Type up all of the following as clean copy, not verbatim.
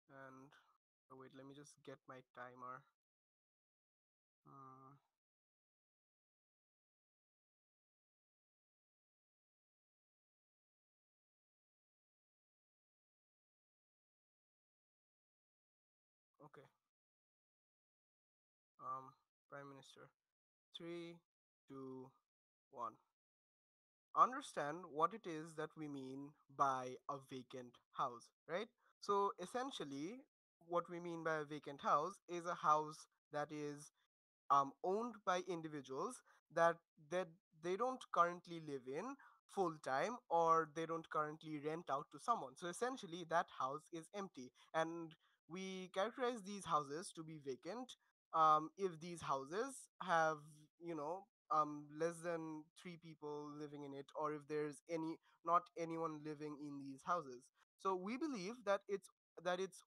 And wait, let me just get my timer. uh, okay. Prime Minister, 3, 2, 1. Understand what it is that we mean by a vacant house, right? So essentially, what we mean by a vacant house is a house that is owned by individuals that they don't currently live in full time, or they don't currently rent out to someone. So essentially, that house is empty, and we characterize these houses to be vacant if these houses have, less than 3 people living in it, or if there's not anyone living in these houses. So we believe that it's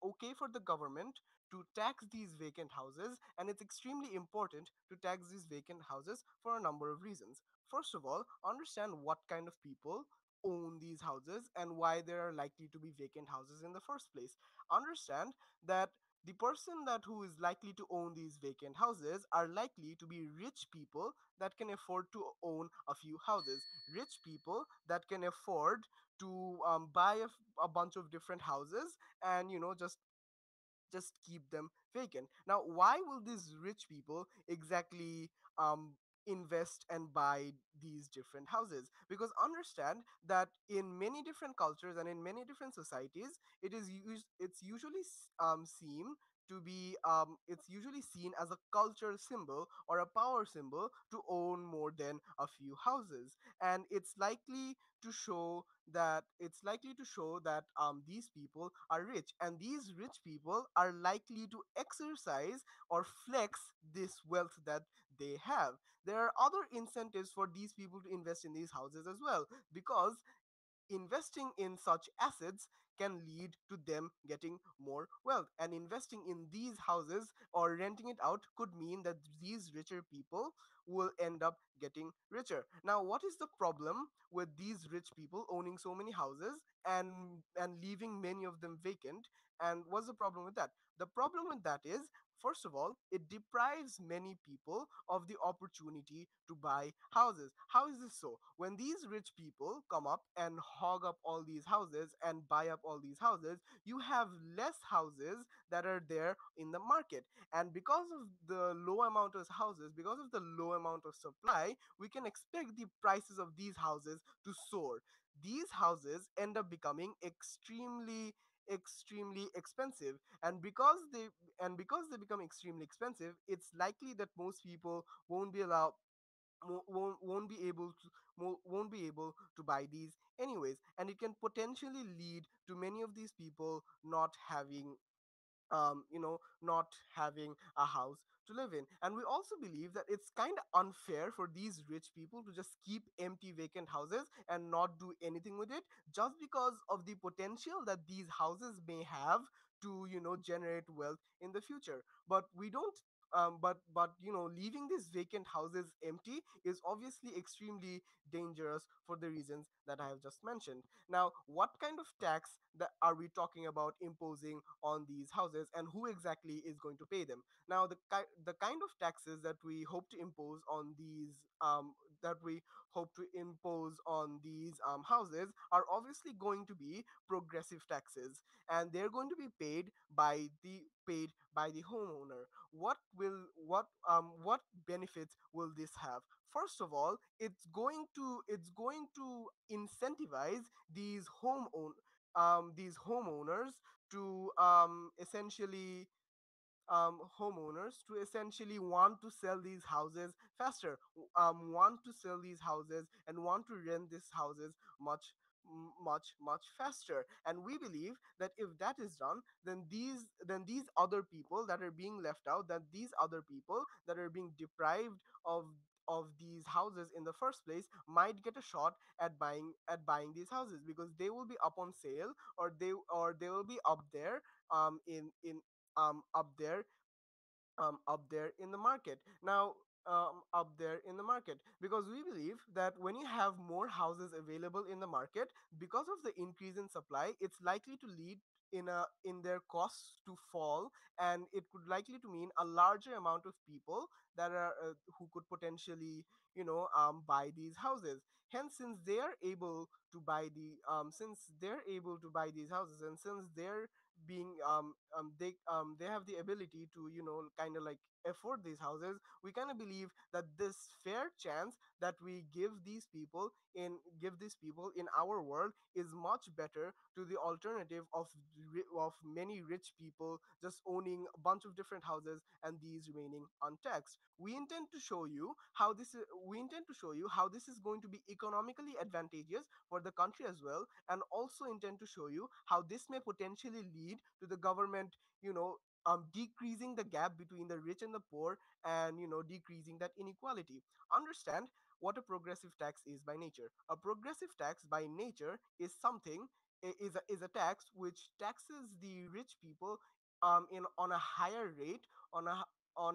okay for the government to tax these vacant houses, and it's extremely important to tax these vacant houses for a number of reasons. First of all, understand what kind of people own these houses and why there are likely to be vacant houses in the first place. Understand that the person that who is likely to own these vacant houses are likely to be rich people that can afford to own a few houses, rich people that can afford to buy a bunch of different houses, and just keep them vacant. Now, why will these rich people exactly invest and buy these different houses? Because understand that in many different cultures and in many different societies, it's usually it's usually seen as a cultural symbol or a power symbol to own more than a few houses, and it's likely to show that these people are rich, and these rich people are likely to exercise or flex this wealth that they have. There are other incentives for these people to invest in these houses as well, because investing in such assets can lead to them getting more wealth, and investing in these houses or renting it out could mean that these richer people will end up getting richer. Now, what is the problem with these rich people owning so many houses and leaving many of them vacant? And what's the problem with that? The problem with that is, first of all, it deprives many people of the opportunity to buy houses. How is this so? When these rich people come up and hog up all these houses and buy up all these houses, you have less houses that are there in the market. And because of the low amount of houses, because of the low amount of supply, we can expect the prices of these houses to soar. These houses end up becoming extremely expensive, and because they become extremely expensive, it's likely that most people won't be able to buy these anyways, and it can potentially lead to many of these people not having a house to live in. And we also believe that it's kind of unfair for these rich people to just keep empty vacant houses and not do anything with it, just because of the potential that these houses may have to generate wealth in the future. But we don't but leaving these vacant houses empty is obviously extremely dangerous for the reasons that I have just mentioned. Now, what kind of tax that are we talking about imposing on these houses, and who exactly is going to pay them? Now, the kind of taxes that we hope to impose on these houses are obviously going to be progressive taxes, and they're going to be paid by the homeowner. What benefits will this have? First of all, it's going to incentivize these homeowners to want to sell these houses faster, want to sell these houses and want to rent these houses much faster. And we believe that if that is done, then these other people that are being left out, that these other people that are being deprived of these houses in the first place might get a shot at buying these houses, because they will be up on sale, or they will be in up there up there in the market. Now, up there in the market, because we believe that when you have more houses available in the market, because of the increase in supply, it's likely to lead in their costs to fall, and it could likely to mean a larger amount of people that are who could potentially buy these houses. Hence, since they're able to buy these houses, and since they're being they have the ability to kind of like afford these houses, we kind of believe that this fair chance that we give these people in our world is much better to the alternative of many rich people just owning a bunch of different houses and these remaining untaxed. We intend to show you how this is going to be economically advantageous for the country as well, and also intend to show you how this may potentially lead to the government decreasing the gap between the rich and the poor, and decreasing that inequality. Understand what a progressive tax is by nature. A progressive tax by nature is something is a tax which taxes the rich people in on a higher rate on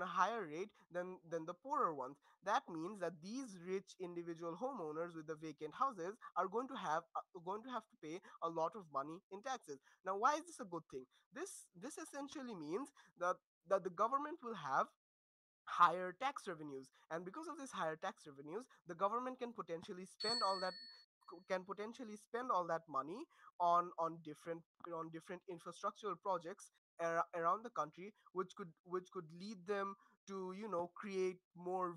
a higher rate than the poorer ones. That means that these rich individual homeowners with the vacant houses are going to have to pay a lot of money in taxes. Now, why is this a good thing? This essentially means that the government will have higher tax revenues, and because of this higher tax revenues, the government can potentially spend all that money on different infrastructural projects around the country, which could lead them to create more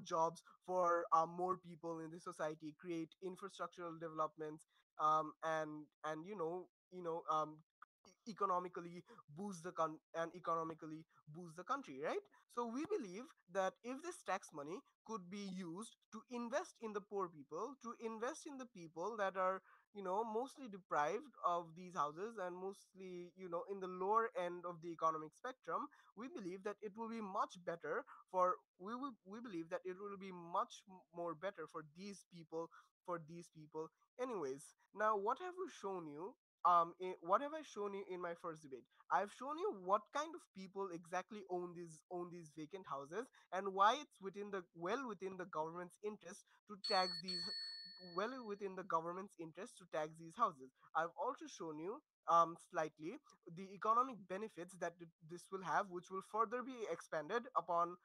jobs for more people in the society, create infrastructural developments, and economically economically boost the country, right? So we believe that if this tax money could be used to invest in the poor people, to invest in the people that are mostly deprived of these houses, and mostly in the lower end of the economic spectrum, we believe that it will be much better we believe that it will be much more better for these people. Anyways, now what have I shown you in my first debate? I've shown you what kind of people exactly own these vacant houses, and why it's within the government's interest to tax these houses. I've also shown you slightly the economic benefits that this will have, which will further be expanded upon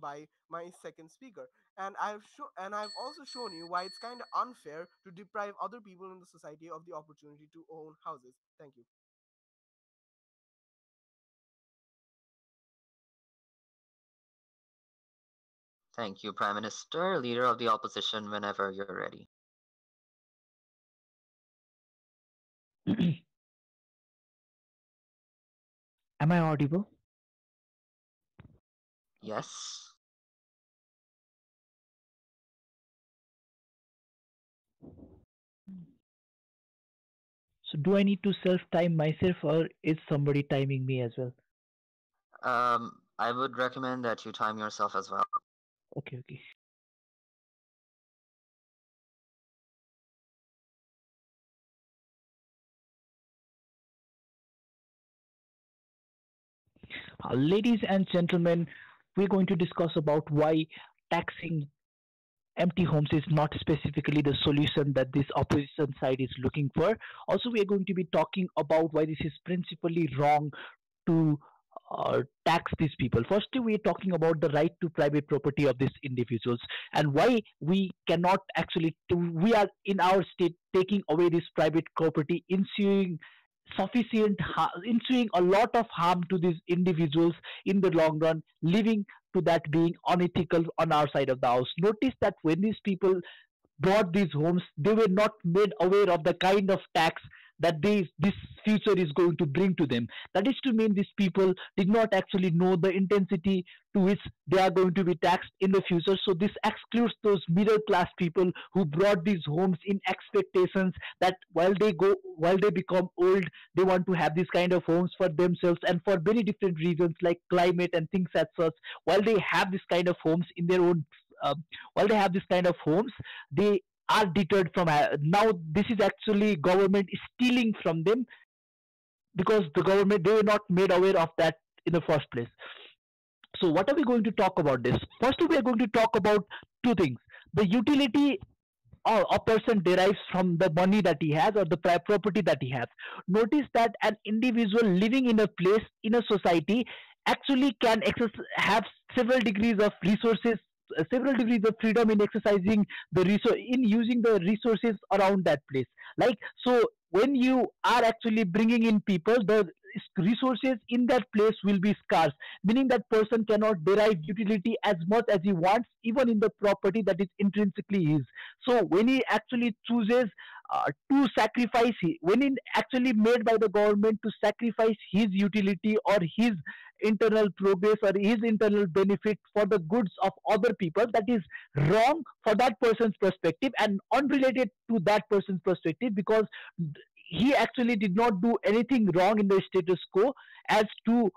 by my second speaker. And I've also shown you why it's kind of unfair to deprive other people in the society of the opportunity to own houses. Thank you. Thank you, Prime Minister, leader of the opposition, whenever you're ready. Am I audible? Yes. So do I need to self time myself or is somebody timing me as well? I would recommend that you time yourself as well. Okay, okay. Ladies and gentlemen, we're going to discuss about why taxing empty homes is not specifically the solution that this opposition side is looking for. Also, we are going to be talking about why this is principally wrong to tax these people. Firstly, we are talking about the right to private property of these individuals and why we cannot actually, we are in our state taking away this private property, ensuing a lot of harm to these individuals in the long run, leaving to that being unethical on our side of the house. Notice that when these people bought these homes, they were not made aware of the kind of tax that this future is going to bring to them. That is to mean these people did not actually know the intensity to which they are going to be taxed in the future. So this excludes those middle class people who brought these homes in expectations that while they become old, they want to have these kind of homes for themselves and for many different reasons like climate and things as such. While they have this kind of homes in their own uh, while they have this kind of homes, they are deterred from now this is actually government stealing from them because the government they were not made aware of that in the first place. So what are we going to talk about this? First we are going to talk about two things: the utility a person derives from the money that he has or the property that he has. Notice that an individual living in a place, in a society, actually can have several degrees of resources, several degrees of freedom in exercising the resource, in using the resources around that place. Like, so when you are actually bringing in people, the resources in that place will be scarce, meaning that person cannot derive utility as much as he wants, even in the property that is intrinsically his. So when he actually chooses to sacrifice, when it actually made by the government to sacrifice his utility or his internal progress or his internal benefit for the goods of other people, that is wrong for that person's perspective and unrelated to that person's perspective, because he actually did not do anything wrong in the status quo as to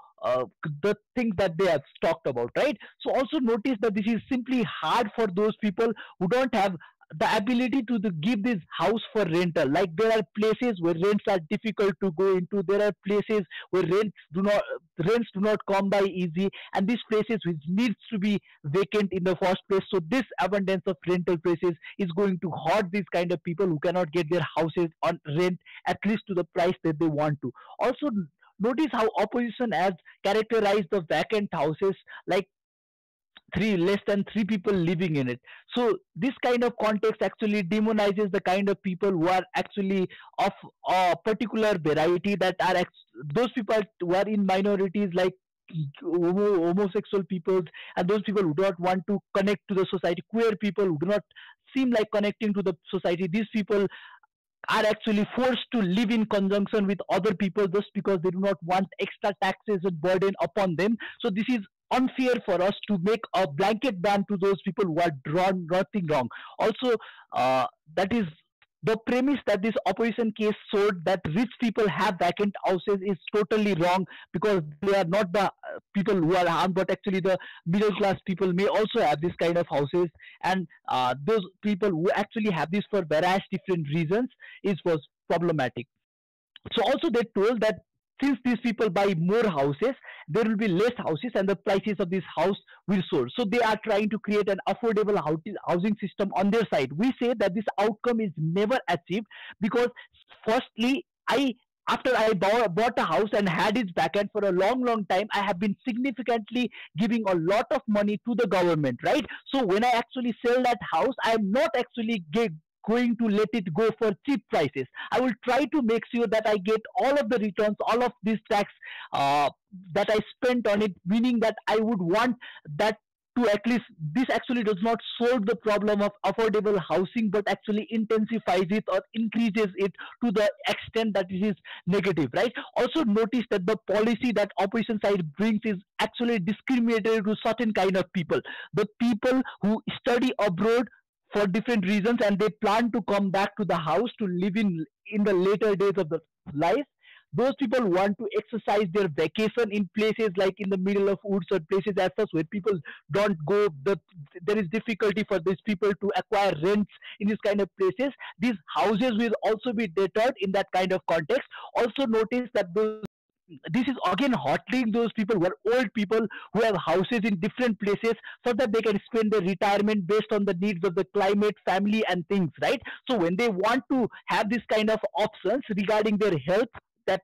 the things that they have talked about, right? So also notice that this is simply hard for those people who don't have the ability to give this house for rental. Like, there are places where rents are difficult to go into, there are places where rents do not come by easy, and these places which needs to be vacant in the first place. So this abundance of rental places is going to hurt these kind of people who cannot get their houses on rent, at least to the price that they want to. Also notice how opposition has characterized the vacant houses, like three less than three people living in it. So this kind of context actually demonizes the kind of people who are actually of a particular variety, that are those people who are in minorities, like homosexual people, and those people who do not want to connect to the society, queer people who do not seem like connecting to the society. These people are actually forced to live in conjunction with other people just because they do not want extra taxes and burden upon them. So this is unfair for us to make a blanket ban to those people who are drawn nothing wrong. Also, that is the premise that this opposition case showed that rich people have vacant houses is totally wrong, because they are not the people who are harmed, but actually the middle class people may also have this kind of houses, and those people who actually have this for various different reasons is was problematic. So also they told that since these people buy more houses, there will be less houses and the prices of this house will soar. So they are trying to create an affordable housing system on their side. We say that this outcome is never achieved because, firstly, I after I bought a house and had it vacant for a long time, I have been significantly giving a lot of money to the government, right? So when I actually sell that house, I am not actually going to let it go for cheap prices. I will try to make sure that I get all of the returns, all of this tax uh, that I spent on it, meaning that I would want that to at least, this actually does not solve the problem of affordable housing, but actually intensifies it or increases it to the extent that it is negative, right? Also notice that the policy that opposition side brings is actually discriminatory to certain kind of people, the people who study abroad for different reasons and they plan to come back to the house to live in the later days of the life. Those people want to exercise their vacation in places like in the middle of woods or places as such where people don't go. There is difficulty for these people to acquire rents in these kind of places. These houses will also be deterred in that kind of context. Also notice that this is again hurting those people who are old people who have houses in different places so that they can spend their retirement based on the needs of the climate, family and things, right? So when they want to have this kind of options regarding their health, that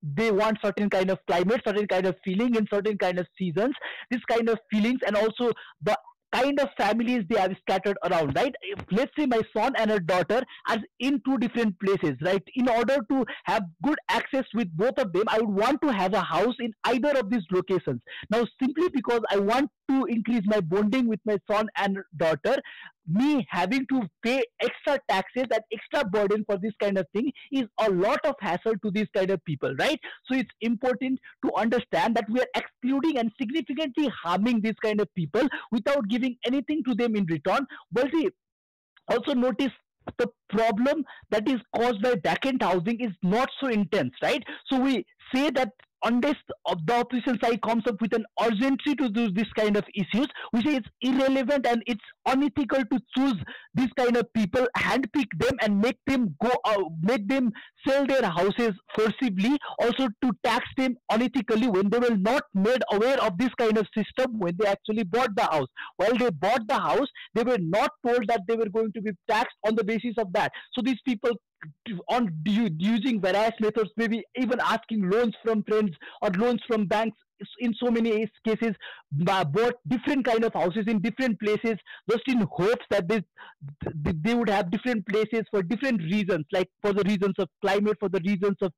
they want certain kind of climate, certain kind of feeling in certain kind of seasons, this kind of feelings, and also the kind of families they have scattered around, right? If, let's say my son and a daughter are in two different places, right? In order to have good access with both of them, I would want to have a house in either of these locations. Now, simply because I want to increase my bonding with my son and daughter, me having to pay extra taxes and extra burden for this kind of thing is a lot of hassle to these kind of people, right? So it's important to understand that we are excluding and significantly harming these kind of people without giving anything to them in return. But we also notice the problem that is caused by vacant housing is not so intense, right? So we say that unless the opposition side comes up with an urgency to do this kind of issues, we say it's irrelevant and it's unethical to choose this kind of people, handpick them and make them sell their houses forcibly, also to tax them unethically when they were not made aware of this kind of system when they actually bought the house. While they bought the house, they were not told that they were going to be taxed on the basis of that. So these people using various methods, maybe even asking loans from friends or loans from banks, in so many cases bought different kind of houses in different places just in hopes that they would have different places for different reasons, like for the reasons of climate, for the reasons of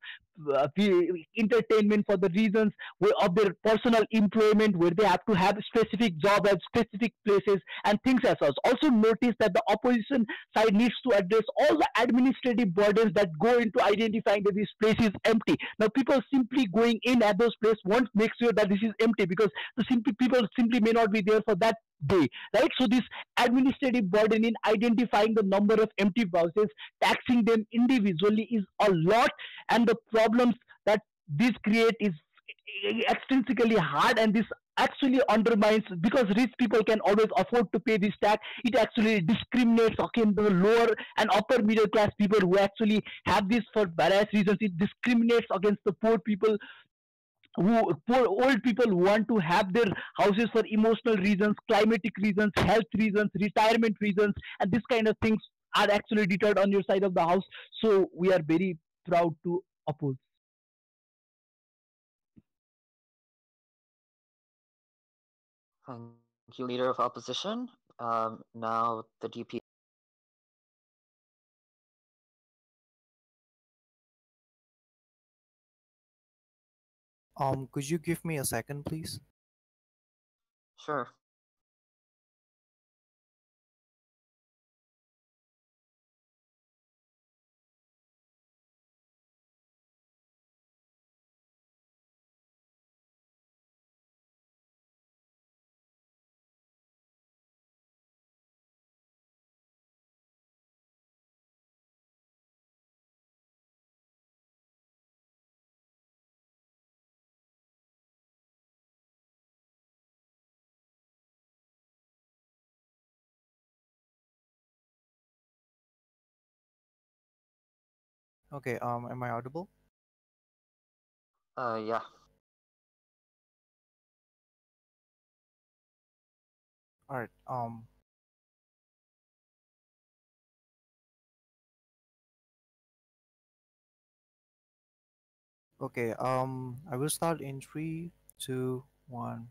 entertainment, for the reasons of their personal employment, where they have to have specific job at specific places and things as such. Also notice that the opposition side needs to address all the administrative burdens that go into identifying that this place is empty. Now people simply going in at those places won't make sure that this is empty, because the simply people simply may not be there for that day, right? So this administrative burden in identifying the number of empty houses, taxing them individually is a lot, and the problems that this create is extrinsically hard, and this actually undermines, because rich people can always afford to pay this tax, it actually discriminates against the lower and upper middle class people who actually have this for various reasons. It discriminates against the poor people, who poor old people who want to have their houses for emotional reasons, climatic reasons, health reasons, retirement reasons, and this kind of things are actually deterred on your side of the house. So we are very proud to oppose. Thank you, Leader of Opposition. Now the DP. Could you give me a second, please? Sure. Okay, am I audible? Yeah. All right. Okay, I will start in three, two, one.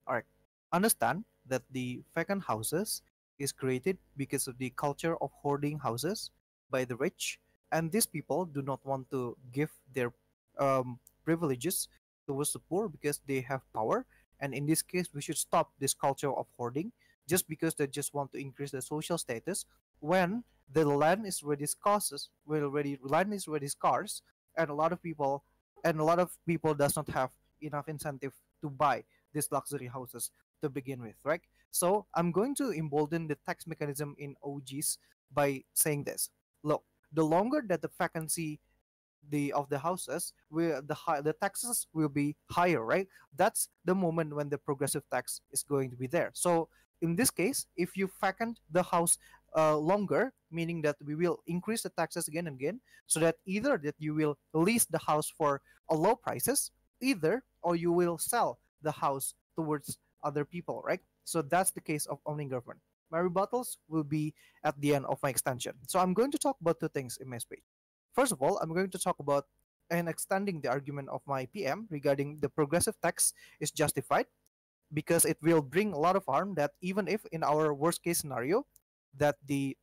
All right. Understand that the vacant houses is created because of the culture of hoarding houses by the rich, and these people do not want to give their privileges towards the poor because they have power. And in this case, we should stop this culture of hoarding just because they just want to increase their social status when the land is already scarce, when already land is already scarce, and a lot of people does not have enough incentive to buy these luxury houses to begin with, right? So I'm going to embolden the tax mechanism in OGs by saying this. Look, the longer that the vacancy of the houses, will the taxes will be higher, right? That's the moment when the progressive tax is going to be there. So in this case, if you vacant the house longer, meaning that we will increase the taxes again and again, so that either that you will lease the house for a low prices, either or you will sell the house towards other people, right? So that's the case of owning government. My rebuttals will be at the end of my extension. So I'm going to talk about two things in my speech. First of all, I'm going to talk about and extending the argument of my PM regarding the progressive tax is justified because it will bring a lot of harm, that even if in our worst case scenario that the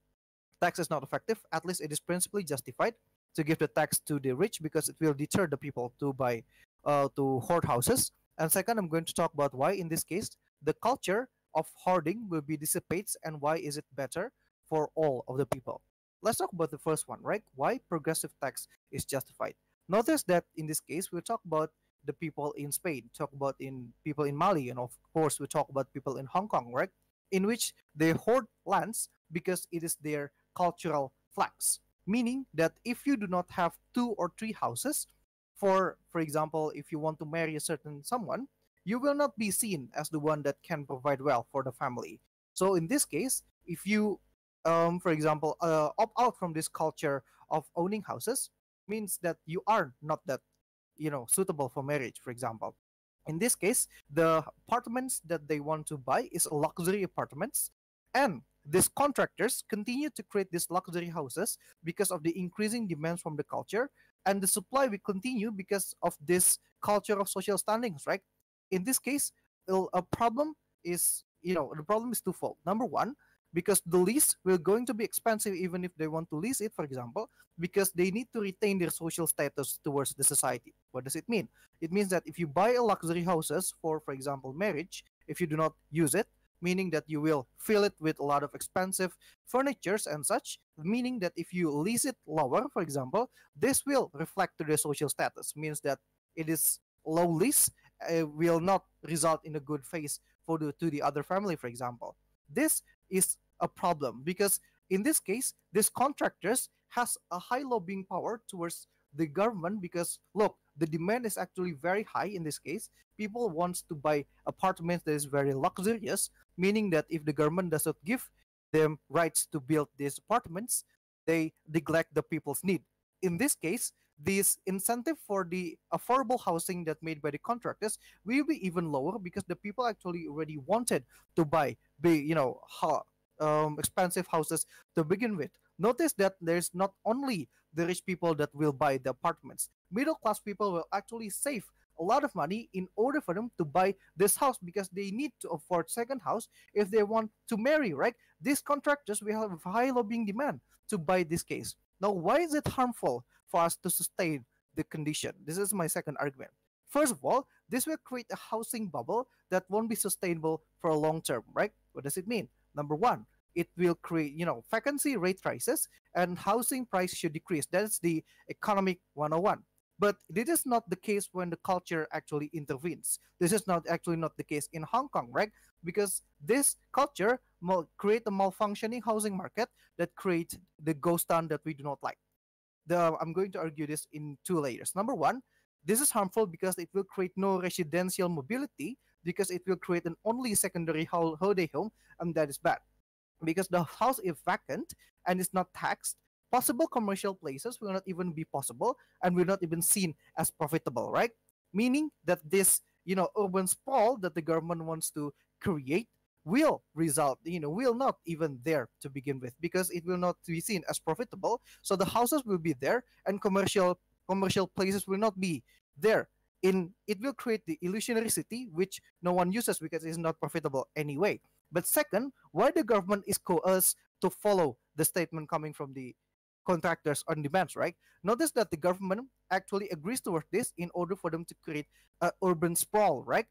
tax is not effective, at least it is principally justified to give the tax to the rich because it will deter the people to buy to hoard houses. And second, I'm going to talk about why in this case the culture of hoarding will be dissipates and why is it better for all of the people. Let's talk about the first one, right? Why progressive tax is justified. Notice that in this case we'll talk about the people in Spain, talk about in people in Mali, and of course we talk about people in Hong Kong, right? In which they hoard lands because it is their cultural flags. Meaning that if you do not have two or three houses For example, if you want to marry a certain someone, you will not be seen as the one that can provide wealth for the family. So in this case, if you for example, opt out from this culture of owning houses, means that you are not that, suitable for marriage, for example. In this case, the apartments that they want to buy is luxury apartments, and these contractors continue to create these luxury houses because of the increasing demands from the culture, and the supply will continue because of this culture of social standings, right? In this case, a problem is, the problem is twofold. Number one, because the lease will going to be expensive even if they want to lease it, for example, because they need to retain their social status towards the society. What does it mean? It means that if you buy a luxury houses for example, marriage, if you do not use it, meaning that you will fill it with a lot of expensive furnitures and such, meaning that if you lease it lower, for example, this will reflect to the social status, means that it is low lease, will not result in a good face for the to the other family, for example. This is a problem because in this case, these contractors has a high lobbying power towards the government because look, the demand is actually very high in this case. People wants to buy apartments that is very luxurious, meaning that if the government does not give them rights to build these apartments, they neglect the people's need. In this case, this incentive for the affordable housing that made by the contractors will be even lower because the people actually already wanted to buy big, expensive houses to begin with. Notice that there's not only the rich people that will buy the apartments. Middle class people will actually save a lot of money in order for them to buy this house because they need to afford second house if they want to marry, right? These contractors will have high lobbying demand to buy this case. Now, why is it harmful for us to sustain the condition? This is my second argument. First of all, this will create a housing bubble that won't be sustainable for a long term, right? What does it mean? Number one, it will create, vacancy rate rises and housing price should decrease. That's the economic 101. But this is not the case when the culture actually intervenes. This is not actually not the case in Hong Kong, right? Because this culture create a malfunctioning housing market that create the ghost town that we do not like. I'm going to argue this in two layers. Number one, this is harmful because it will create no residential mobility because it will create an only secondary holiday home, and that is bad. Because the house is vacant and is not taxed, possible commercial places will not even be possible and will not even seen as profitable, right? Meaning that this, urban sprawl that the government wants to create will result, will not even there to begin with because it will not be seen as profitable. So the houses will be there and commercial places will not be there. It will create the illusionary city which no one uses because it's not profitable anyway. But second, why the government is coerced to follow the statement coming from the contractors on demands, right? Notice that the government actually agrees toward this in order for them to create urban sprawl, right?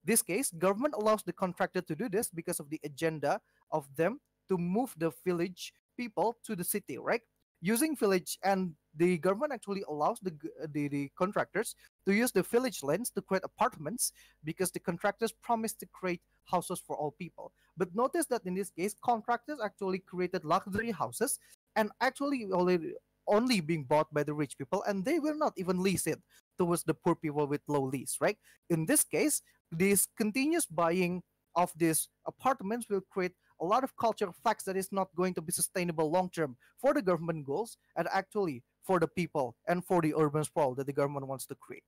This case, government allows the contractor to do this because of the agenda of them to move the village people to the city, right? Using village, and the government actually allows the contractors to use the village lands to create apartments because the contractors promise to create houses for all people. But notice that in this case, contractors actually created luxury houses and actually only being bought by the rich people, and they will not even lease it towards the poor people with low lease, right? In this case, this continuous buying of these apartments will create a lot of cultural facts that is not going to be sustainable long term for the government goals and actually for the people and for the urban sprawl that the government wants to create.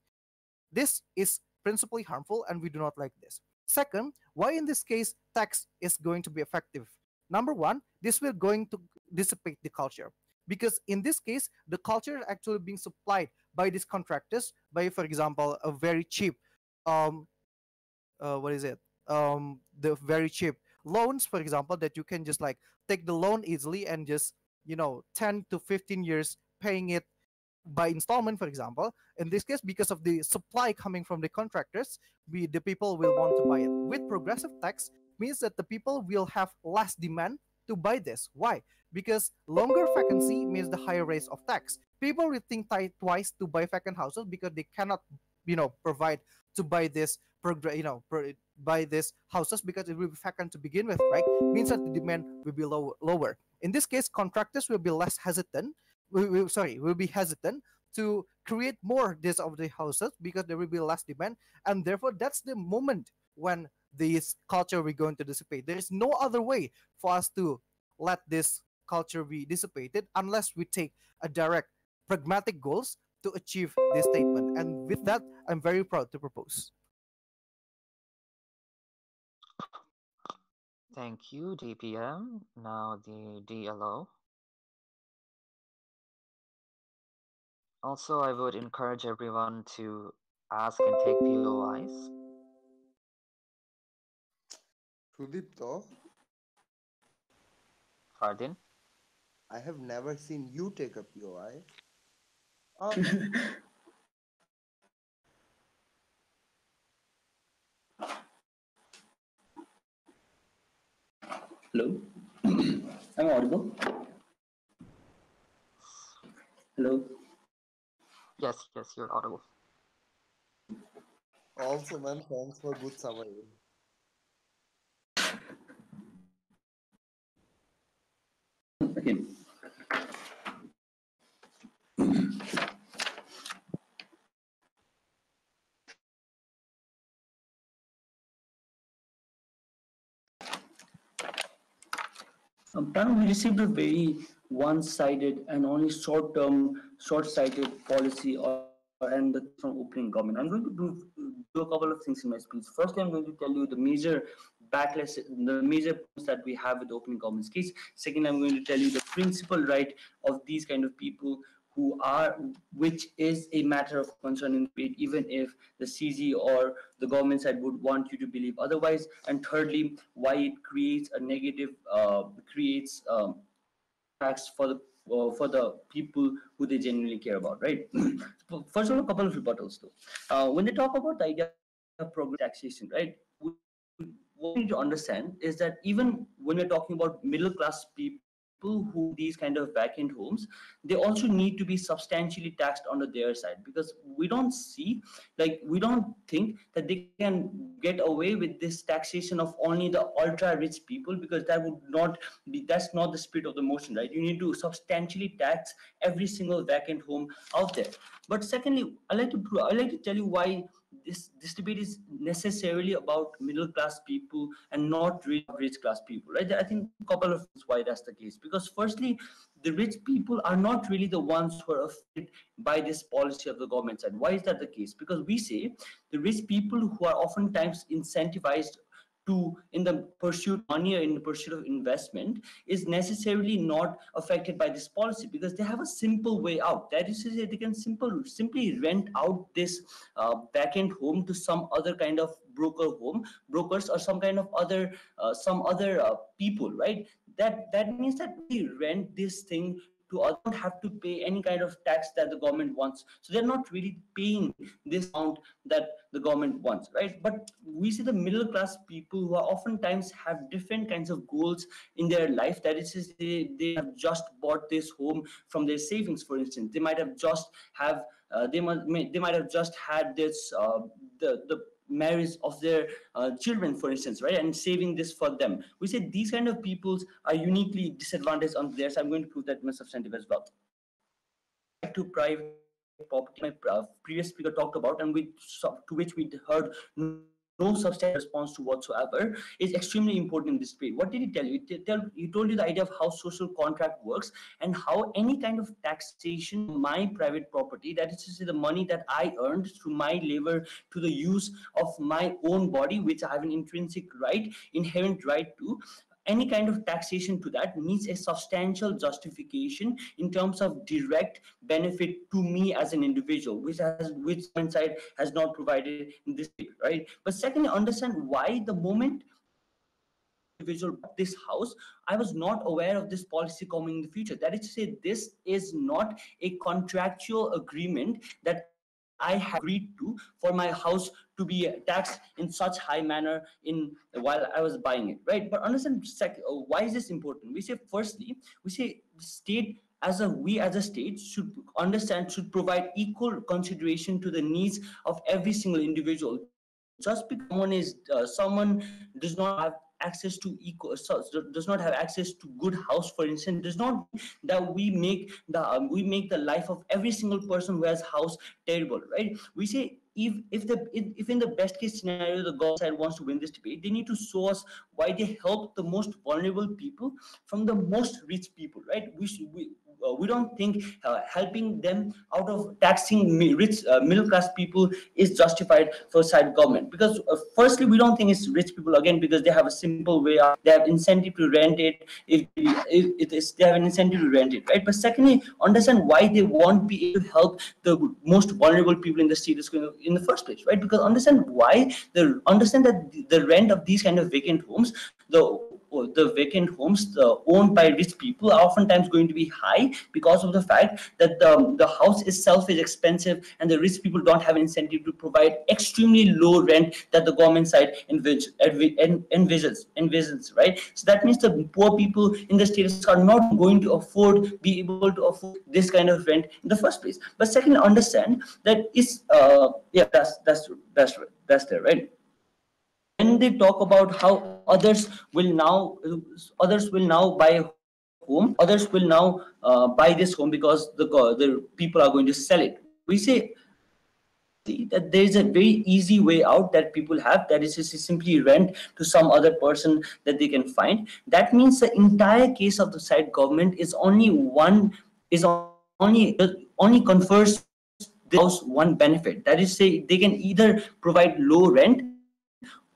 This is principally harmful and we do not like this. Second, why in this case tax is going to be effective? Number one, this will going to dissipate the culture because in this case the culture is actually being supplied by these contractors by, for example, a very cheap um what is it the very cheap loans, for example, that you can just like take the loan easily and just 10 to 15 years paying it by installment, for example. In this case, because of the supply coming from the contractors, the people will want to buy it. With progressive tax means that the people will have less demand to buy this. Why? Because longer vacancy means the higher rates of tax. People will think twice to buy vacant houses because they cannot provide to buy this buy these houses because it will be vacant to begin with, right? Means that the demand will be lower. In this case, contractors will be less hesitant. Will be hesitant to create more this of the houses because there will be less demand, and therefore that's the moment when this culture will going to dissipate. There is no other way for us to let this culture be dissipated unless we take a direct pragmatic goals to achieve this statement. And with that, I'm very proud to propose. Thank you, DPM. Now the DLO. Also, I would encourage everyone to ask and take POIs. Sudipto, Fardeen. I have never seen you take a POI. Uh, Hello, am I audible? Hello. Yes, you're audible. also, man, thanks for good summary. Again. Prime, we received a very one-sided and only short-term, short-sighted policy and the from opening government. I'm going to do a couple of things in my speech. Firstly, I'm going to tell you the major backlash, the major points that we have with the opening government's case. Second, I'm going to tell you the principal right of these kind of people who are, which is a matter of concern in debate, even if the CG or the government side would want you to believe otherwise. And thirdly, why it creates a negative, creates tax for the people who they genuinely care about, right? First of all, a couple of rebuttals though. When they talk about the idea of progressive taxation, right? What we need to understand is that even when we're talking about middle class people who these kind of vacant homes, they also need to be substantially taxed under their side, because we don't see, like, we don't think that they can get away with this taxation of only the ultra rich people, because that would not be, that's not the spirit of the motion, right? You need to substantially tax every single vacant home out there. But secondly, I like to tell you why this debate is necessarily about middle class people and not rich class people, right? I think a couple of reasons why that's the case. Because firstly, the rich people are not really the ones who are affected by this policy of the government side. Why is that the case? Because we say the rich people who are oftentimes incentivized to in the pursuit of money or in the pursuit of investment is necessarily not affected by this policy, because they have a simple way out. That is to say, they can simply rent out this vacant home to some other kind of brokers or some kind of other people, right? That means that they rent this thing to others, don't have to pay any kind of tax that the government wants. So they're not really paying this amount that the government wants, right? But we see the middle class people who are oftentimes have different kinds of goals in their life. That is, they have just bought this home from their savings, for instance. They might have just have they might have just had this the marriage of their children, for instance, right? And saving this for them. We say these kind of peoples are uniquely disadvantaged on theirs. I'm going to prove that in my substantive as well. Right to private property, my previous speaker talked about, and to which we heard no substantive response to whatsoever, is extremely important in this debate. What did he tell you? He told you the idea of how social contract works and how any kind of taxation of my private property, that is to say the money that I earned through my labor to the use of my own body, which I have an intrinsic right, inherent right to, any kind of taxation to that needs a substantial justification in terms of direct benefit to me as an individual, which side has not provided in this paper, right? But secondly, understand why the moment individual bought this house, I was not aware of this policy coming in the future. That is to say, this is not a contractual agreement that I have agreed to for my house to be taxed in such high manner in while I was buying it, right? But understand why is this important? We say firstly, we say state we as a state should understand, should provide equal consideration to the needs of every single individual. Just because someone does not have access to does not have access to good house, for instance, does not mean that we make the life of every single person who has house terrible, right? We say if in the best case scenario the government side wants to win this debate, they need to show us why they help the most vulnerable people from the most rich people, right? We don't think helping them out of taxing rich middle class people is justified for side government, because firstly we don't think it's rich people, again, because they have a simple way out, they have incentive to rent it, they have an incentive to rent it, right? But secondly, understand why they won't be able to help the most vulnerable people in the state in the first place, right? Because understand that the rent of these kind of vacant homes, the vacant homes owned by rich people are oftentimes going to be high, because of the fact that the house itself is expensive and the rich people don't have an incentive to provide extremely low rent that the government side envisions, right? So that means the poor people in the states are not going to be able to afford this kind of rent in the first place. But second, understand that is yeah, that's there, right? When they talk about how others will now buy a home, others will now buy this home because the people are going to sell it. We say that there is a very easy way out that people have, that is to simply rent to some other person that they can find. That means the entire case of the side government is only confers this house one benefit, that is say they can either provide low rent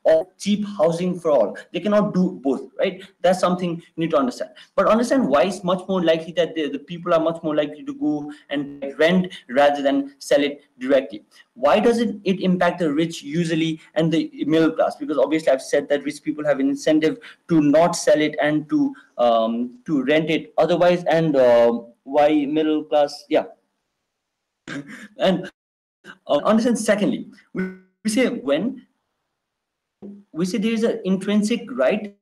or cheap housing for all. They cannot do both, right? That's something you need to understand. But understand why it's much more likely that the people are much more likely to go and provide rent rather than sell it directly. Why does it impact the rich usually and the middle class? Because obviously I've said that rich people have an incentive to not sell it and to rent it otherwise. And why middle class? Yeah. And understand secondly, we say there is an intrinsic right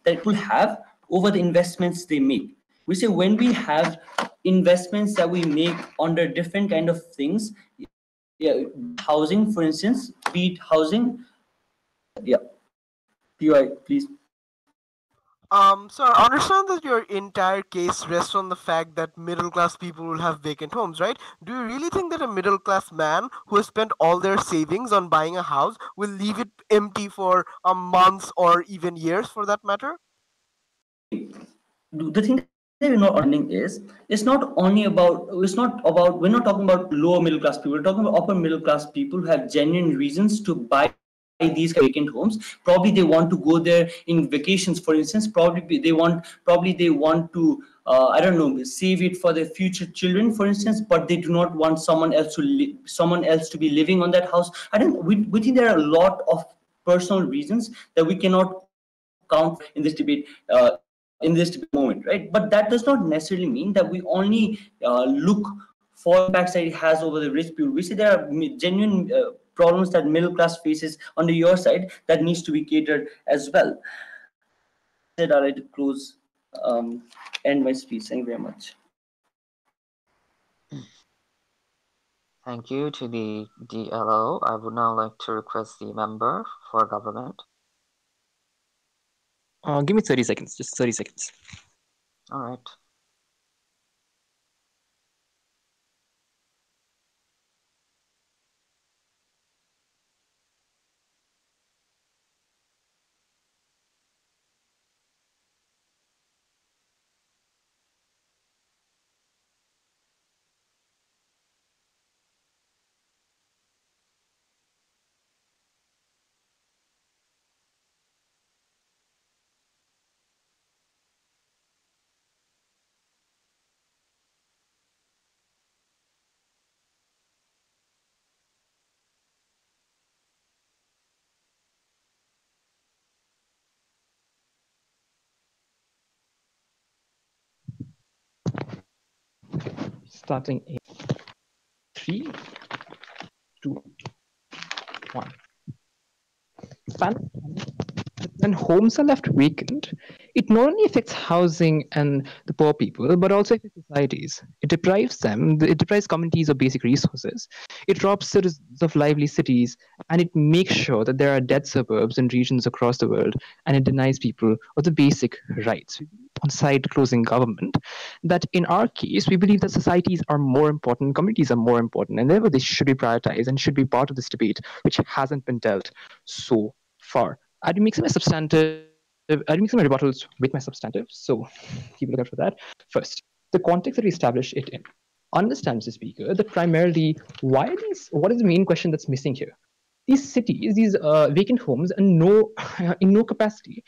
that people have over the investments they make. We say when we have investments that we make under different kind of things, yeah, housing, for instance, be it housing, yeah, PY, please. So I understand that your entire case rests on the fact that middle class people will have vacant homes, right? Do you really think that a middle class man who has spent all their savings on buying a house will leave it empty for months or even years for that matter? The thing that we're not understanding is we're not talking about lower middle class people, we're talking about upper middle class people who have genuine reasons to buy these kind of vacant homes. Probably they want to go there in vacations, for instance. Probably they want to I don't know, save it for their future children, for instance, but they do not want someone else to be living on that house. We think there are a lot of personal reasons that we cannot count for in this debate in this moment, right? But that does not necessarily mean that we only look for impacts that it has over the rich people. We say there are genuine problems that middle class faces under your side that needs to be catered as well. I'd like to close, end my speech. Thank you very much. Thank you to the DLO. I would now like to request the member for government. Give me 30 seconds, just 30 seconds. All right. Starting in 3, 2, 1. When homes are left vacant, it not only affects housing and the poor people, but also affects societies. It deprives communities of basic resources. It robs citizens of lively cities, and it makes sure that there are dead suburbs in regions across the world, and it denies people of the basic rights. On side closing government, that in our case, we believe that societies are more important, communities are more important, and therefore they should be prioritized and should be part of this debate, which hasn't been dealt so far. I'd be mixing my substantive, I'd be mixing my rebuttals with my substantive, so keep a lookout for that. First, the context that we establish it in. Understand, Mr. Speaker, that primarily what is the main question that's missing here? These cities, these vacant homes, and no, in no capacity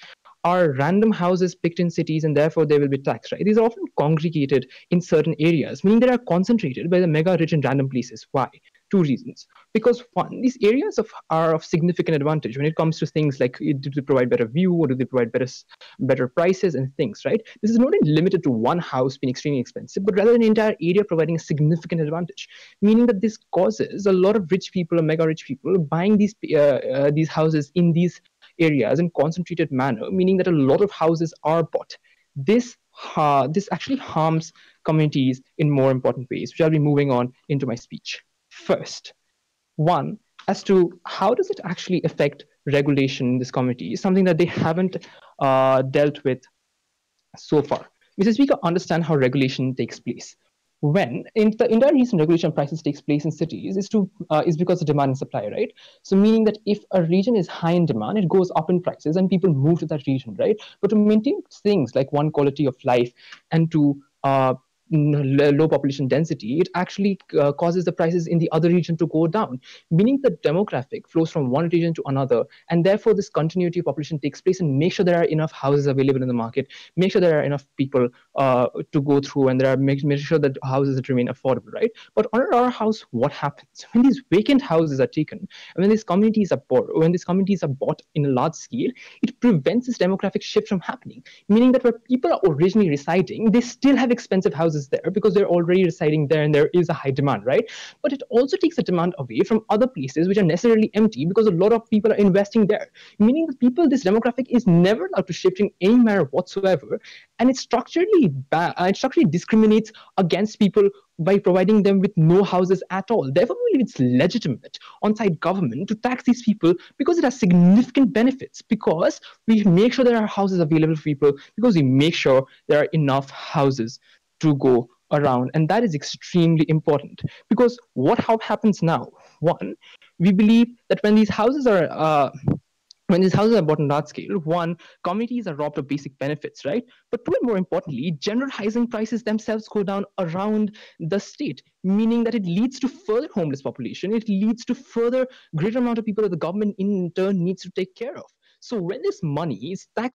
are random houses picked in cities, and therefore they will be taxed, right? These are often congregated in certain areas, meaning they are concentrated by the mega rich in random places. Why? Two reasons. Because one, these areas are of significant advantage when it comes to things like, do they provide better view, or do they provide better prices and things, right? This is not limited to one house being extremely expensive, but rather an entire area providing a significant advantage, meaning that this causes a lot of rich people or mega rich people buying these houses in these areas in concentrated manner, meaning that a lot of houses are bought. This actually harms communities in more important ways, which I'll be moving on into my speech. First, one, as to how does it actually affect regulation in this community is something that they haven't dealt with so far. Mr. Speaker, understand how regulation takes place. When in the entire reason regulation of prices takes place in cities is because of demand and supply, right? So meaning that if a region is high in demand, it goes up in prices and people move to that region, right? But to maintain things like one, quality of life, and to low population density, it actually causes the prices in the other region to go down, meaning the demographic flows from one region to another, and therefore this continuity of population takes place, and make sure there are enough houses available in the market, make sure there are enough people to go through, and there are make sure that houses that remain affordable, right? But on our house, what happens when these vacant houses are taken, and when these communities are bought in a large scale, it prevents this demographic shift from happening, meaning that where people are originally residing, they still have expensive houses there because they're already residing there and there is a high demand, right? But it also takes the demand away from other places which are necessarily empty because a lot of people are investing there, meaning that this demographic is never allowed to shift in any manner whatsoever, and it structurally discriminates against people by providing them with no houses at all. Therefore, we believe it's legitimate on-site government to tax these people because it has significant benefits, because we make sure there are houses available for people, because we make sure there are enough houses to go around, and that is extremely important. Because how happens now? One, we believe that when these houses are bought on large scale, one, communities are robbed of basic benefits, right? But two, and more importantly, general housing prices themselves go down around the state, meaning that it leads to further homeless population. It leads to further greater amount of people that the government in turn needs to take care of. So when this money is actually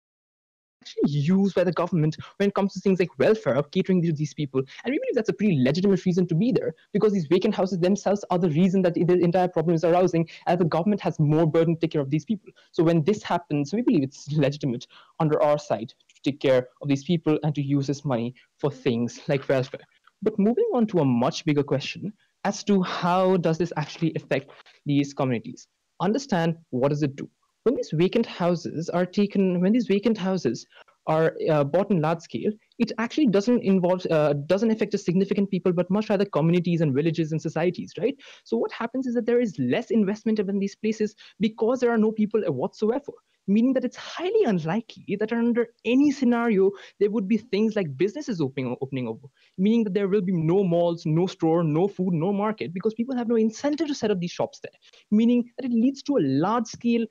used by the government when it comes to things like welfare of catering to these people, and we believe that's a pretty legitimate reason to be there, because these vacant houses themselves are the reason that the entire problem is arousing, as the government has more burden to take care of these people. So when this happens, we believe it's legitimate under our side to take care of these people and to use this money for things like welfare. But moving on to a much bigger question as to how does this actually affect these communities? Understand, what does it do? When these vacant houses are bought in large scale, it actually doesn't affect just significant people, but much rather communities and villages and societies, right? So what happens is that there is less investment in these places because there are no people whatsoever, meaning that it's highly unlikely that under any scenario there would be things like businesses opening over, meaning that there will be no malls, no store, no food, no market, because people have no incentive to set up these shops there, meaning that it leads to a large scale